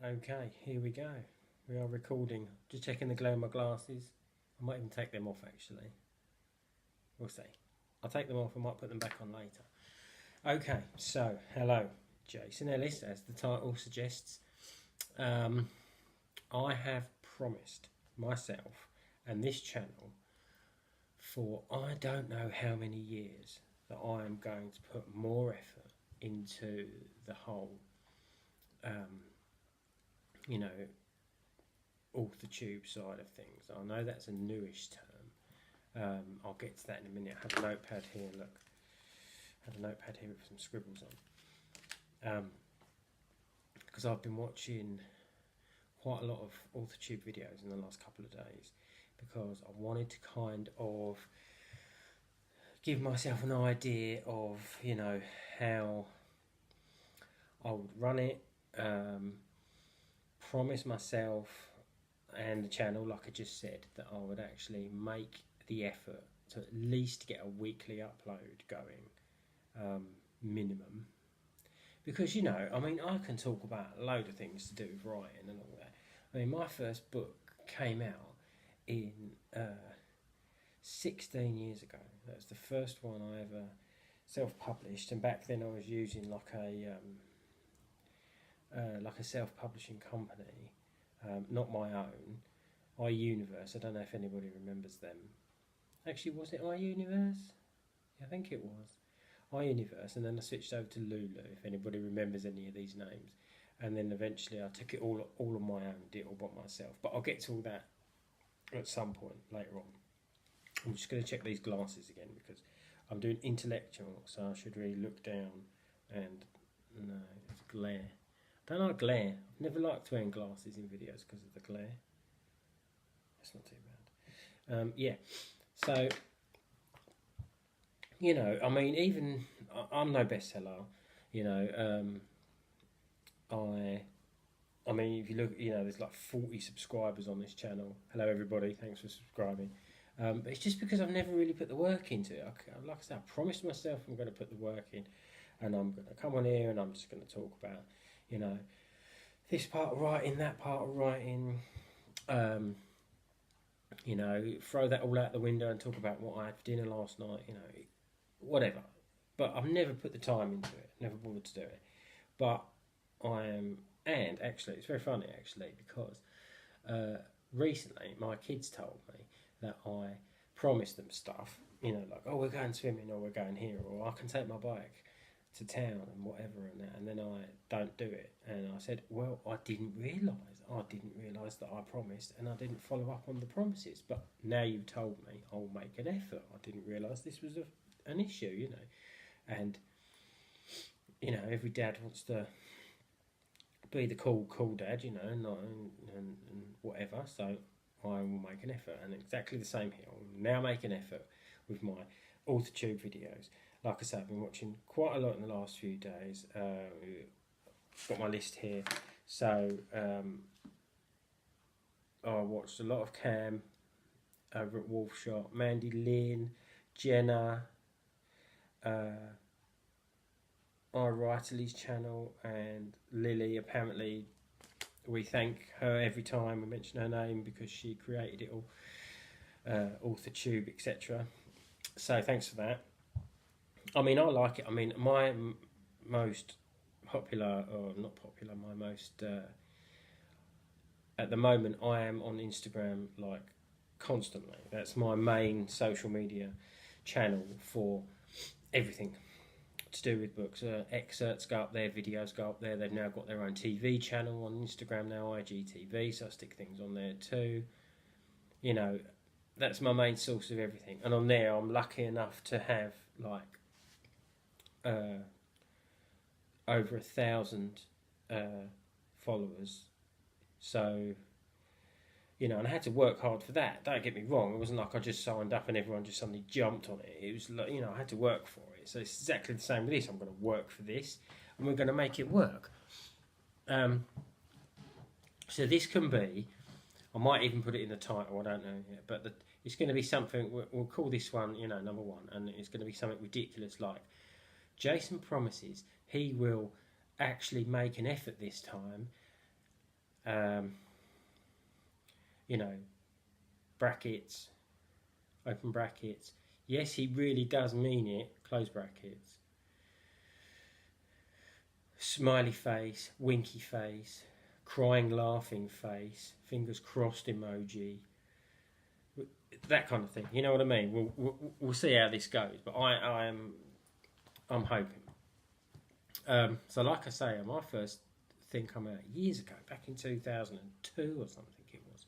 Okay, here we go. We are recording. Just checking the glare of my glasses. I might even take them off actually. We'll see. I'll take them off, I might put them back on later. Okay, so hello, Jason Ellis, as the title suggests. I have promised myself and this channel for I don't know how many years that I am going to put more effort into the whole AuthorTube side of things. I know that's a newish term. I'll get to that in a minute. I have a notepad here, look. I have a notepad here with some scribbles on. Because I've been watching quite a lot of AuthorTube videos in the last couple of days because I wanted to kind of give myself an idea of, how I would run it, promise myself and the channel, like I just said, that I would actually make the effort to at least get a weekly upload going, minimum. Because, I can talk about a load of things to do with writing and all that. I mean, my first book came out in 16 years ago. That was the first one I ever self-published, and back then I was using like a self-publishing company, not my own, iUniverse. I don't know if anybody remembers them. Actually, was it iUniverse? I think it was iUniverse, and then I switched over to Lulu, if anybody remembers any of these names. And then eventually I took it all on my own, did it all by myself. But I'll get to all that at some point later on. I'm just going to check these glasses again because I'm doing intellectual, so I should really look down. And no, it's glare. I don't like glare. I've never liked wearing glasses in videos because of the glare. That's not too bad. Yeah, so, even I'm no bestseller, I mean, if you look, there's like 40 subscribers on this channel. Hello, everybody. Thanks for subscribing. But it's just because I've never really put the work into it. Like I said, I promised myself I'm going to put the work in, and I'm going to come on here and I'm just going to talk about, this part of writing, that part of writing, throw that all out the window and talk about what I had for dinner last night, whatever. But I've never put the time into it, never bothered to do it. But I am, and actually, it's very funny actually, because recently my kids told me that I promised them stuff, like, oh, we're going swimming, or we're going here, or I can take my bike to town and whatever and that, and then I don't do it. And I said, well, I didn't realise that I promised and I didn't follow up on the promises. But now you've told me, I'll make an effort. I didn't realise this was an issue, and every dad wants to be the cool dad, and whatever. So I will make an effort, and exactly the same here. I'll now make an effort with my AuthorTube videos. Like I said, I've been watching quite a lot in the last few days. Got my list here. So I watched a lot of Cam over at Wolfshot, Mandy Lynn, Jenna, iWriterly's channel, and Lily. Apparently we thank her every time we mention her name because she created it all, AuthorTube, etc. So thanks for that. I mean, I like it. I mean, my most popular, or not popular, my most, at the moment, I am on Instagram, like, constantly. That's my main social media channel for everything to do with books. Excerpts go up there, videos go up there. They've now got their own TV channel on Instagram now, IGTV, so I stick things on there too. That's my main source of everything. And on there, I'm lucky enough to have, like, over 1,000 followers. So, and I had to work hard for that. Don't get me wrong. It wasn't like I just signed up and everyone just suddenly jumped on it. It was like, I had to work for it. So it's exactly the same with this. I'm going to work for this, and we're going to make it work. So this can be, I might even put it in the title, I don't know yet, but it's going to be something, we'll call this one, number one, and it's going to be something ridiculous like, Jason promises he will actually make an effort this time You know, brackets, open brackets. Yes, he really does mean it, close brackets. Smiley face, winky face, crying, laughing face, fingers crossed emoji, that kind of thing. You know what I mean? We'll see how this goes, but I'm hoping. So like I say, my first thing come out years ago, back in 2002 or something it was,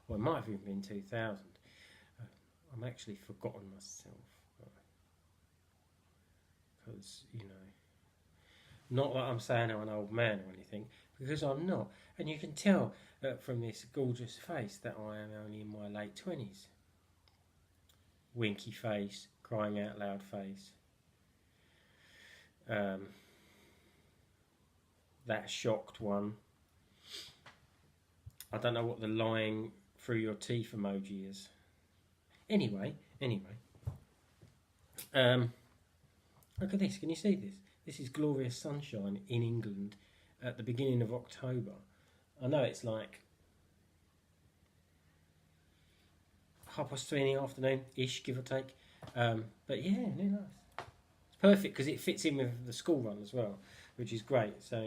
or it might have even been 2000. I'm actually forgotten myself, because not that I'm saying I'm an old man or anything, because I'm not. And you can tell from this gorgeous face that I am only in my late 20s. Winky face, crying out loud face. That shocked one. I don't know what the lying through your teeth emoji is. Anyway. Look at this. Can you see this? This is glorious sunshine in England at the beginning of October. I know it's like 3:30 in the afternoon-ish, give or take. But yeah, really nice. It's perfect because it fits in with the school run as well, which is great. So,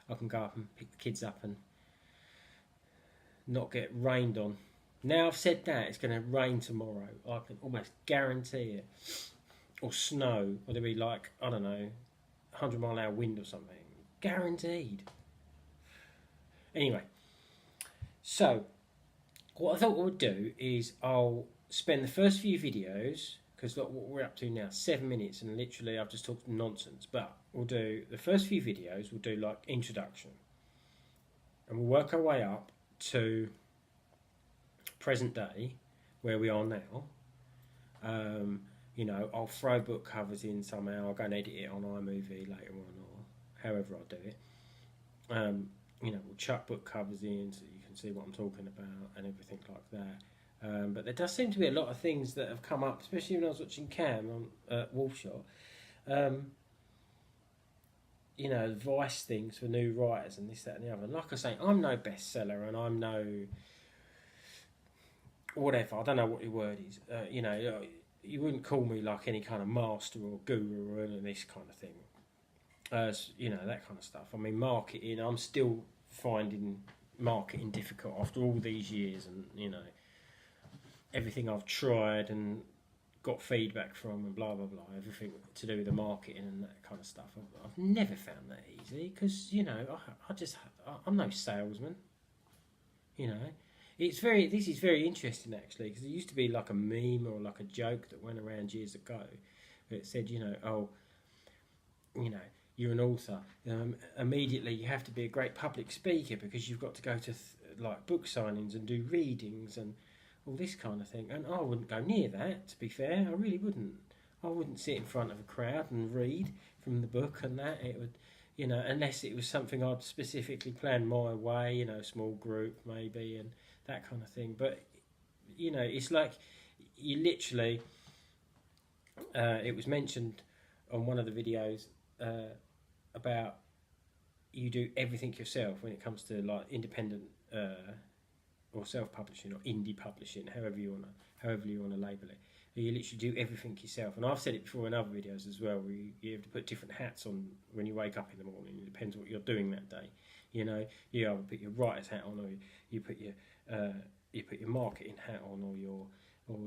I can go up and pick the kids up and not get rained on. Now I've said that, it's going to rain tomorrow. I can almost guarantee it. Or snow, or there'll be like, I don't know, 100-mile-an-hour wind or something. Guaranteed. Anyway, so what I thought I would do is I'll spend the first few videos, because look what we're up to now, 7 minutes, and literally I've just talked nonsense, but we'll do the first few videos, we'll do like introduction, and we'll work our way up to present day, where we are now. I'll throw book covers in somehow. I'll go and edit it on iMovie later on, or however I do it. We'll chuck book covers in so you can see what I'm talking about and everything like that. But there does seem to be a lot of things that have come up, especially when I was watching Cam on Wolfshot. Advice things for new writers and this, that and the other. And like I say, I'm no bestseller and I'm no whatever. I don't know what your word is. You wouldn't call me like any kind of master or guru or any of this kind of thing. That kind of stuff. I mean, marketing, I'm still finding marketing difficult after all these years, and everything I've tried and got feedback from and blah blah blah, everything to do with the marketing and that kind of stuff. I've never found that easy, because I'm no salesman. This is very interesting actually, because it used to be like a meme or like a joke that went around years ago. It said, you're an author. Immediately you have to be a great public speaker because you've got to go to like book signings and do readings and all this kind of thing. And I wouldn't go near that, to be fair. I really wouldn't. I wouldn't sit in front of a crowd and read from the book and that. It would, unless it was something I'd specifically planned my way, a small group maybe and that kind of thing. But it's like you literally it was mentioned on one of the videos about you do everything yourself when it comes to like independent or self-publishing or indie publishing, however you want to label it. You literally do everything yourself. And I've said it before in other videos as well, where you have to put different hats on when you wake up in the morning. It depends what you're doing that day. You either put your writer's hat on, or you put your marketing hat on, or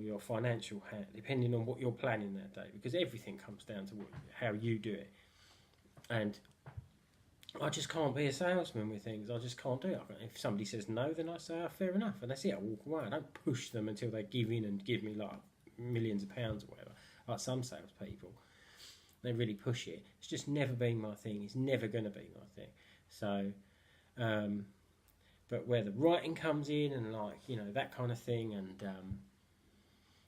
your financial hat, depending on what you're planning that day, because everything comes down to how you do it. And I just can't be a salesman with things. I just can't do it. If somebody says no, then I say, oh, fair enough, and that's it. I walk away. I don't push them until they give in and give me like millions of pounds or whatever, like some salespeople. They really push it. It's just never been my thing. It's never going to be my thing. So, but where the writing comes in and like, that kind of thing, and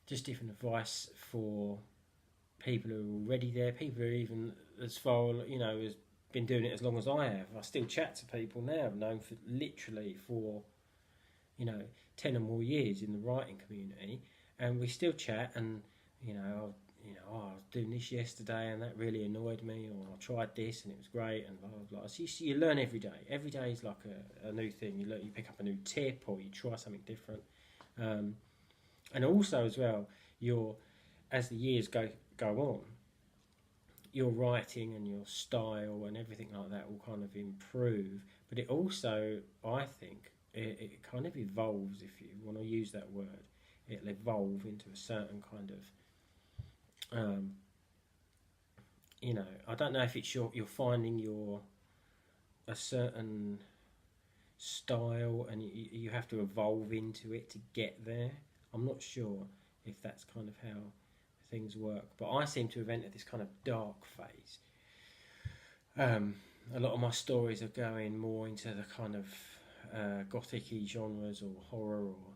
just different advice for people who are already there, people who are even as far, as been doing it as long as I have. I still chat to people now I've known for 10 or more years in the writing community, and we still chat, and oh, I was doing this yesterday and that really annoyed me, or I tried this and it was great, and blah blah blah. So you learn every day. Every day is like a new thing. You learn, you pick up a new tip, or you try something different. And also as well, as the years go on, your writing and your style and everything like that will kind of improve. But it also, I think, it kind of evolves, if you want to use that word. It'll evolve into a certain kind of, I don't know if it's you're finding a certain style and you have to evolve into it to get there. I'm not sure if that's kind of how things work, but I seem to have entered this kind of dark phase. A lot of my stories are going more into the kind of gothic-y genres, or horror, or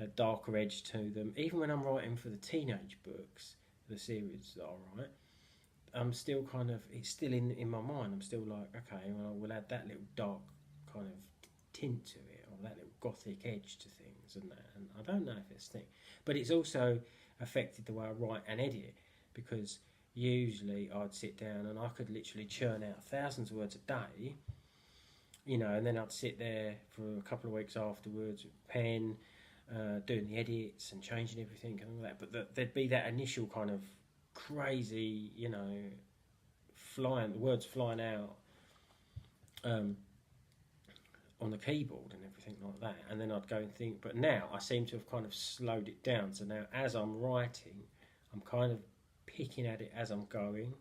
a darker edge to them. Even when I'm writing for the teenage books, the series that I write, I'm still kind of, it's still in my mind. I'm still like, okay, well, we'll add that little dark kind of tint to it, or that little gothic edge to things, and that. And I don't know if it's a thing, but it's also affected the way I write and edit, because usually I'd sit down and I could literally churn out thousands of words a day, and then I'd sit there for a couple of weeks afterwards with a pen, doing the edits and changing everything and all that. But there'd be that initial kind of crazy, words flying out on the keyboard and everything like that, and then I'd go and think. But now I seem to have kind of slowed it down, so now as I'm writing, I'm kind of picking at it as I'm going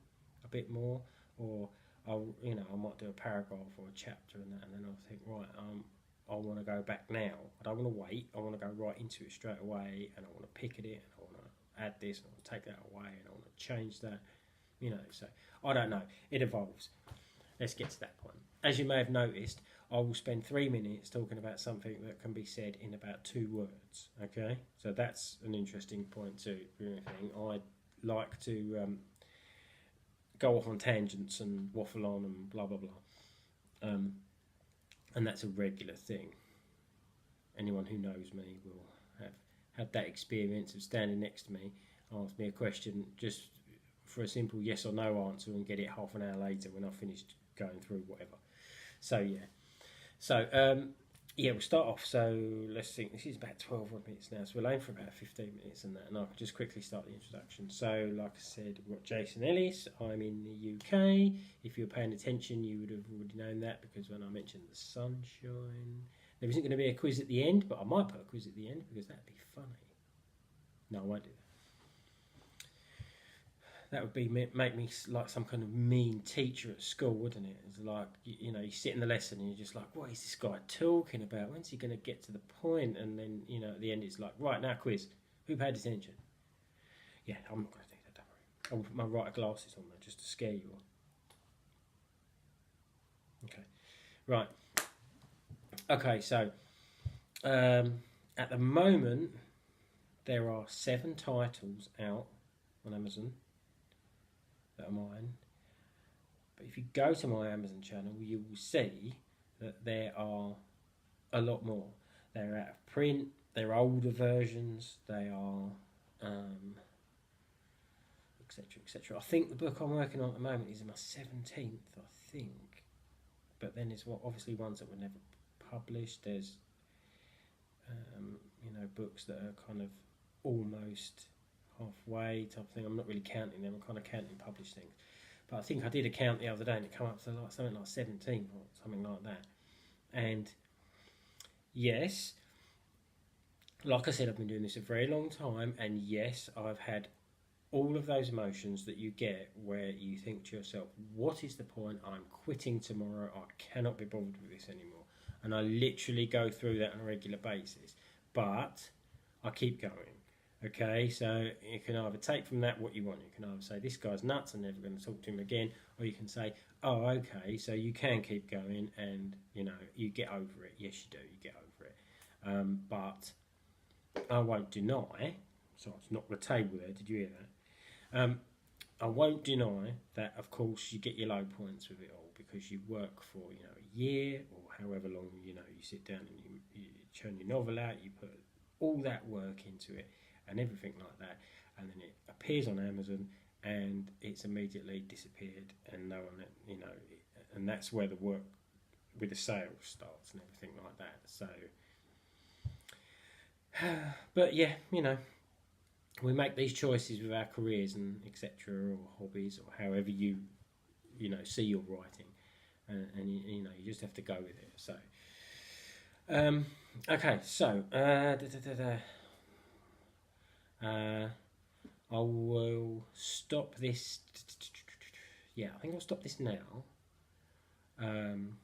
a bit more, or I might do a paragraph or a chapter and that, and then I'll think, right, I want to go back now. I don't want to wait. I want to go right into it straight away, and I want to pick at it, and I want to add this, and I want to take that away, and I want to change that. So I don't know. It evolves. Let's get to that point. As you may have noticed, I will spend 3 minutes talking about something that can be said in about 2 words. Okay, so that's an interesting point too. I like to go off on tangents and waffle on and blah blah blah, and that's a regular thing. Anyone who knows me will have had that experience of standing next to me, ask me a question just for a simple yes or no answer, and get it half an hour later when I've finished going through whatever. So we'll start off. So let's think. This is about 12 minutes now, so we'll aim for about 15 minutes and that, and I'll just quickly start the introduction. So, like I said, we've got Jason Ellis. I'm in the UK. If you were paying attention, you would have already known that, because when I mentioned the sunshine, there isn't going to be a quiz at the end, but I might put a quiz at the end because that'd be funny. No, I won't do that. That would be make me like some kind of mean teacher at school, wouldn't it? It's like, you sit in the lesson and you're just like, what is this guy talking about? When's he going to get to the point? And then, at the end it's like, right, now quiz. Who paid attention? Yeah, I'm not going to do that, don't worry. I'll put my writer glasses on there just to scare you all. Okay, right. Okay, so at the moment there are 7 titles out on Amazon that are mine, but if you go to my Amazon channel, you will see that there are a lot more. They're out of print, they're older versions, they are etc, etc. I think the book I'm working on at the moment is in my 17th, I think, but then there's obviously ones that were never published. There's books that are kind of almost halfway type thing. I'm not really counting them. I'm kind of counting published things, but I think I did a count the other day and it came up to something like 17 or something like that. And yes, like I said, I've been doing this a very long time, and yes, I've had all of those emotions that you get where you think to yourself, what is the point? I'm quitting tomorrow. I cannot be bothered with this anymore. And I literally go through that on a regular basis, but I keep going. Okay, so you can either take from that what you want. You can either say, this guy's nuts, I'm never going to talk to him again, or you can say, oh, okay, so you can keep going, and you get over it. Yes, you do, you get over it. But I won't deny, so it's not the table there, did you hear that? I won't deny that, of course, you get your low points with it all, because you work for a year or however long you sit down and you churn your novel out, you put all that work into it and everything like that, and then it appears on Amazon, and it's immediately disappeared, and no one, and that's where the work with the sales starts and everything like that. So, but yeah, we make these choices with our careers and etc. or hobbies or however you see your writing, and you just have to go with it. So, okay, so I will stop this. Yeah, I think I'll stop this now. And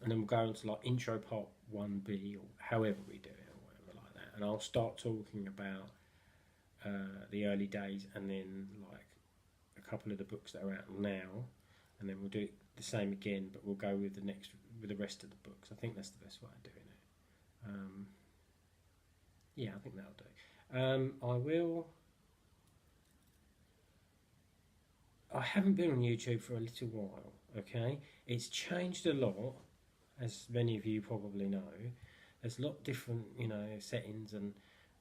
then we'll go into like intro part 1B or however we do it or whatever like that. And I'll start talking about the early days, and then like a couple of the books that are out now, and then we'll do it the same again, but we'll go with the rest of the books. I think that's the best way of doing it. Yeah, I think that'll do. I haven't been on YouTube for a little while, okay? It's changed a lot, as many of you probably know. There's a lot different, settings and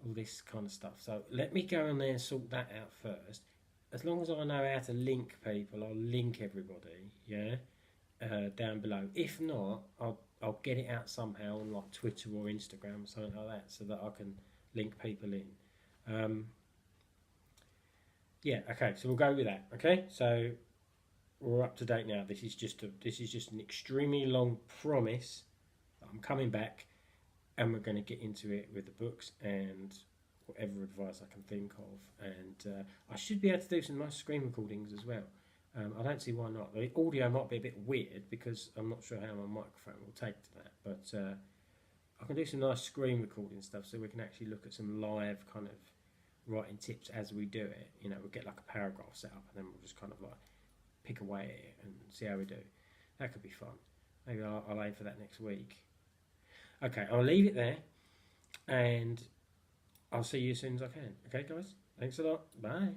all this kind of stuff. So let me go on there and sort that out first. As long as I know how to link people, I'll link everybody, yeah, down below. If not, I'll get it out somehow on like Twitter or Instagram or something like that, so that I can link people in. Yeah, okay, so we'll go with that. Okay, so we're up to date now. This is just an extremely long promise that I'm coming back, and we're going to get into it with the books and whatever advice I can think of. And I should be able to do some nice screen recordings as well. I don't see why not. The audio might be a bit weird because I'm not sure how my microphone will take to that, but I can do some nice screen recording stuff, so we can actually look at some live kind of writing tips as we do it. We'll get like a paragraph set up, and then we'll just kind of like pick away at it and see how we do. That could be fun. Maybe I'll aim for that next week. Okay, I'll leave it there, and I'll see you as soon as I can. Okay, guys? Thanks a lot. Bye.